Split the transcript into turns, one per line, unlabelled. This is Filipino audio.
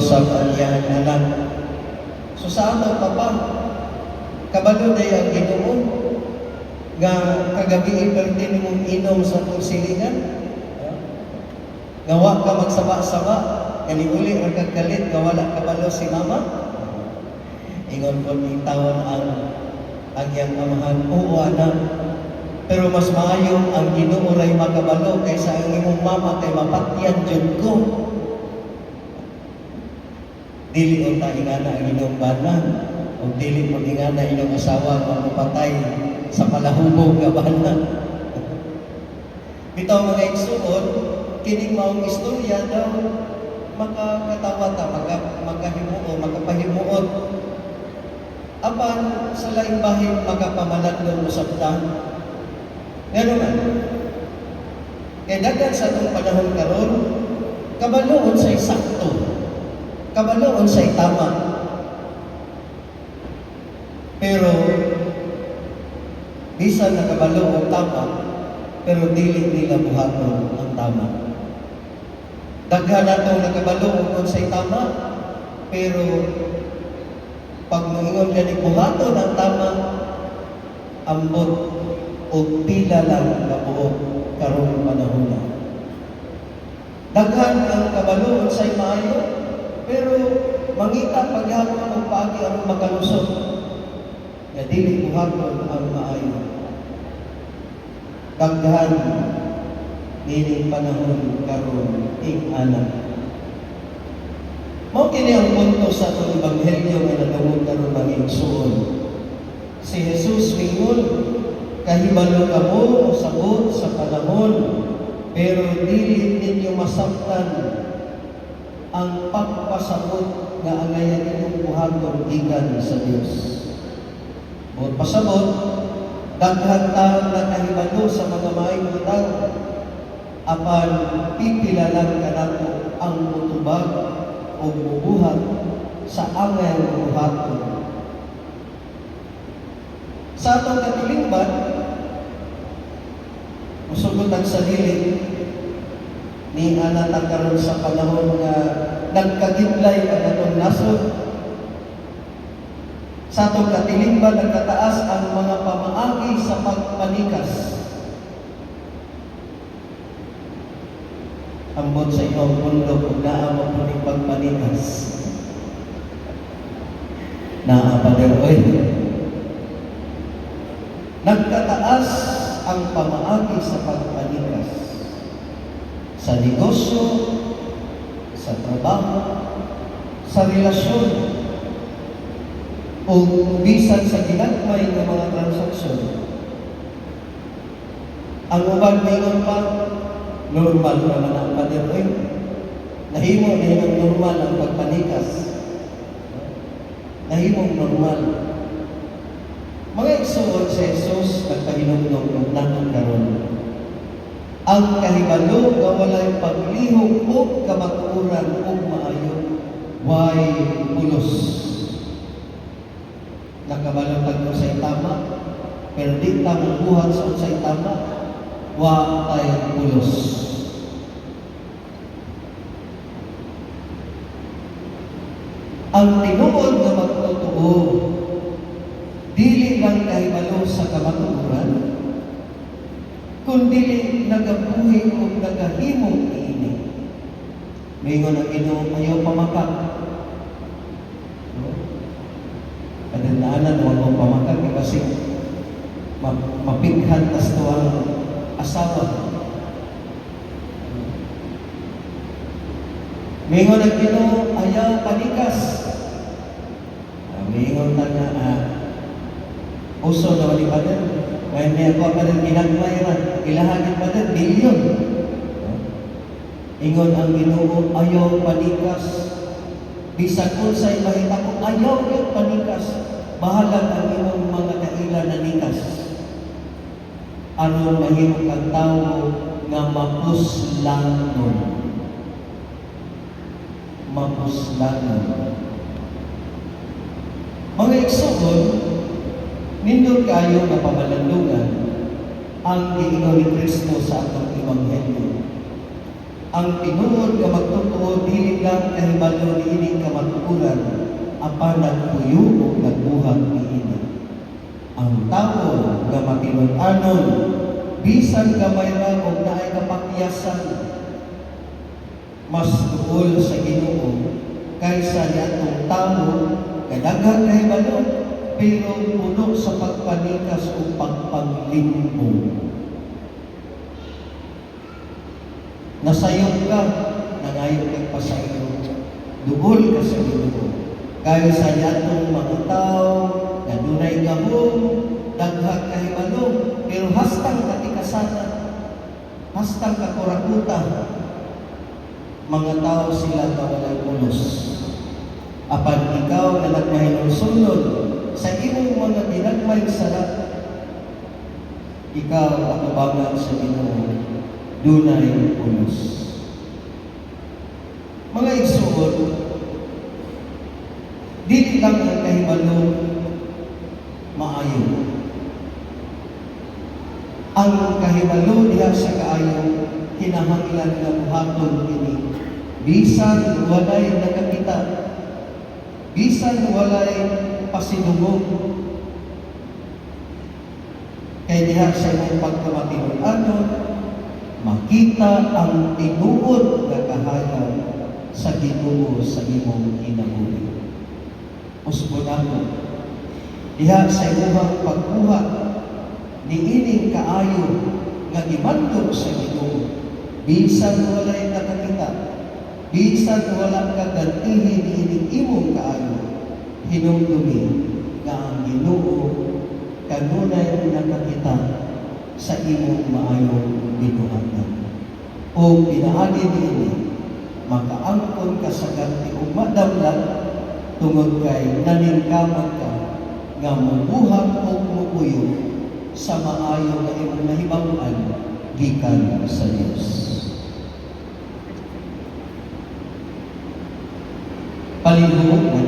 sa kaniyang anak. So sa ato pa, kabalo day ang Ginoo nga kagabi iberte nimong inom sa atong silingan. Nga wa ka magsaba-saba, uli ang kagalit nga wala kabalo si mama. Ingon po ni tawon ang iyang amahan, oo anak, pero mas maayo ang Ginoo ray makabalo kaysa ang imong mama kay mapatyan jud ko. Dili unta ingana ang inyong bana, o dili mo ingana inyong asawa nga mapatay sa palahubog nga bana. Bitaw mga igsuon, kining maong istorya daw makakatawa ta, makahimuo, makapahimuot. Apan sa laing bahin makapamaladlong usabtan. Ngano man? Kaya daghan sa itong panahon karon, kabaloon sa'y sakto. Kabaloon sa'y tama. Pero, bisan na kabalo o tama, pero dili nila buhaton ang tama. Daghan na itong nakabalo kung sa'y tama, pero pag moingon ka ni buhaton ang tama, ambot o pila lang kabuo karong panahon na. Daghan ang kabalo sa'y maayo, pero mangita paghapon ang pagi ang makalusot na dili buhaton ang maayo. Daghan nining panahon karon ing anak. Mao kini ang punto sa atong ebanghelyo nga nadungog karon mga igsoon. Si Jesus mingon, kahibalo kamo sabot sa panahon, pero dili ninyo masabtan ang pagpasabot nga angayan ninyong buhaton gikan sa Dios. Bukod pasabot, daghan taon na kahibalo sa mga maayong butang, apan pipila lang kanato ang mutubag o bubuhat sa angay buhaton. Sa atong katilingban, musugot sa dili ni ana karon sa panahon nga nagkagiblay ang atong nasod. Sa atong katilingban nagkataas ang mga pamaagi sa pagpanikas. Ambot sa iyong mundo kung naamo po ni pagpanikas. Naapaderoy. Nagkataas ang pamaagi sa pagpanikas. Sa negosyo, sa trabaho, sa relasyon, o bisan sa ginagmay ng mga transaksyon. Ang uban mayroon pa, normal naman ang paderoy. Nahimo din ang normal ang pagpanikas. Nahimong normal. Mga igsoon sa Jesus, nagpahinumdum ng nanong karon. Ang kahibalo nga walay paglihok o kamatuoran o maayo, way pulos. Nakabalantag mo sa itama, pero di tamang buhat sa itama, wa tay pulos. Ang tinuod na magtotoo, dili lang kahibalo sa kamatuoran, kundi nagabuhi o nagahimong iini. Mingon ang Ginoo, ayaw pamakak. Kadandaanan mo ang pamakak, kasi mapighan tas to ang asawa. Mingon ang Ginoo, ayaw panikas. Mingon na nga, uso na wali pa din. Kaya may ako pa din ginagmay na. Ilahagin pa din, bilyon. Ingon ang Ginoo, ayaw panikas. Bisag kung sa'y mahita ko, ayaw yung panikas. Bahalag ang imong mga kaila na nikas. Aron mahimok ang tao nga mapuslangon. Mapuslangon. Mga igsoon, nindot kayo na pamalandungan ang giingon ni Kristo sa atong ebanghelyo. Ang tinuod nga magtotoo dili lang kahibalo niini kamatuoran apan nagpuyo ug nagbuhat niini. Ang tao nga matinud-anon bisan gamay ra og naay kapakyasan mas duol sa Ginoo kaysa niadtong tao nga daghang kahibalo pero puno sa pagpanikas o pagpanglimbong. Nasayong ka, nangayon kang pasayo, duol ka sa Ginoo. Kaysa niadtong mga tao na dunay gahom, daghang kahibalo, pero hastang katikasanan, hastang kakurakutan, mga tao sila na walay ulos. Apan ikaw na nagmahinulsunod sa imong mga dinagmay sarap, ikaw atubangan sa Ginoo, dunay ulos. Mga igsuon, dili lang ang kahibalo maayo. Ang kahibalo diha sa kaayo kinahanglan nga buhaton kini bisan walay nakakita, bisan walay pasidungog. Kay diha sa imong pagkamatinud-anon makita ang tinuod nga kahayag sa Ginoo sa imong kinabuhi. Usbonato, diha sa imong pagbuhat niining kaayo nga gimandog sa Ginoo, bisan walay nakakita, bisan wala ka gantihi niining imong kaayo, hinumdumi nga ang Ginoo kanunay nakakita sa imong maayong binuhatan. O pinaagi niini, makaangkon ka sa ganti o madamlat tungod kay naningkamot ka nga mubuhat o mupuyo sa maayo nga imong nahibaw-an gikan sa Dios. Palihog na